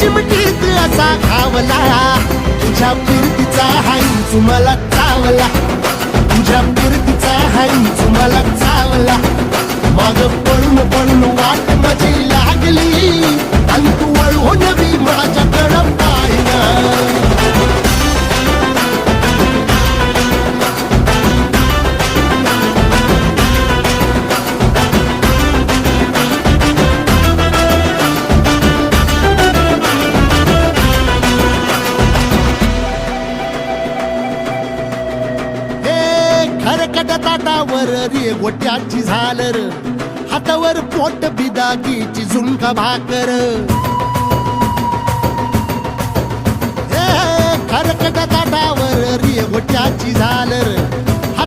चिमटीत असा खावला, तुझ्या फिरतीचा हाईच मला चावला, तुझ्या फिरतीचा हाईच मला चावला. माग पळून पळून वाट माझी लागली, आणि तू वळून बी माझ्याकडं पाहिना. खरकट ताटावर रे गोट्याची झालर, हातावर पोट बिदागीची झुणका भाकर. खरकट ताटावर रे गोट्याची झालर,